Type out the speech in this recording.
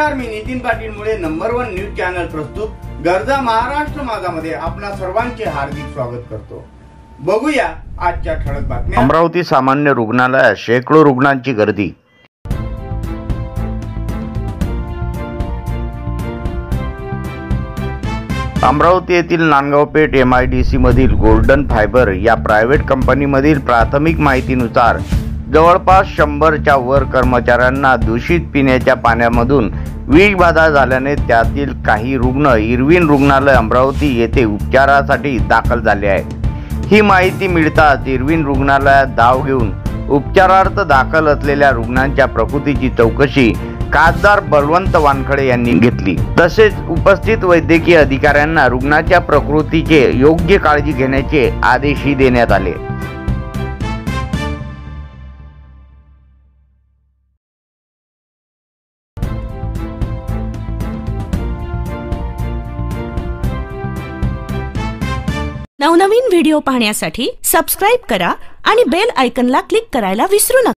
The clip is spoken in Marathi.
नमस्कार, मी नितीन पाटील मुळे नंबर 1 न्यूज चॅनल प्रस्तुत गरजा महाराष्ट्र माझामध्ये आपणा सर्वांचे हार्दिक स्वागत करतो। बघूया आजच्या ठळक बातम्या। अमरावती सामान्य रुग्णालयात शेकडो रुग्णांची गर्दी। अमरावती येथील नांदगावपेठ MIDC मधील गोल्डन फायबर या प्रायव्हेट कंपनीमधील प्राथमिक माहितीनुसार जवळपास 100च्या वर कर्मचाऱ्यांना दूषित पिण्याच्या पाण्यामधून विषबाधा झाल्याने त्यातील काही रुग्ण इरविन रुग्णालय अमरावती येथे उपचारासाठी दाखल झाले आहेत। ही माहिती मिळताच इरविन रुग्णालयात धाव घेऊन उपचारार्थ दाखल असलेल्या रुग्णांच्या प्रकृतीची चौकशी खासदार बलवंत वानखडे यांनी घेतली। तसेच उपस्थित वैद्यकीय अधिकाऱ्यांना रुग्णाच्या प्रकृतीचे योग्य काळजी घेण्याचे आदेशही देण्यात आले। नवनवीन व्हिडिओ पाहण्यासाठी सबस्क्राइब करा आणि बेल आयकॉनला क्लिक करायला विसरू नका।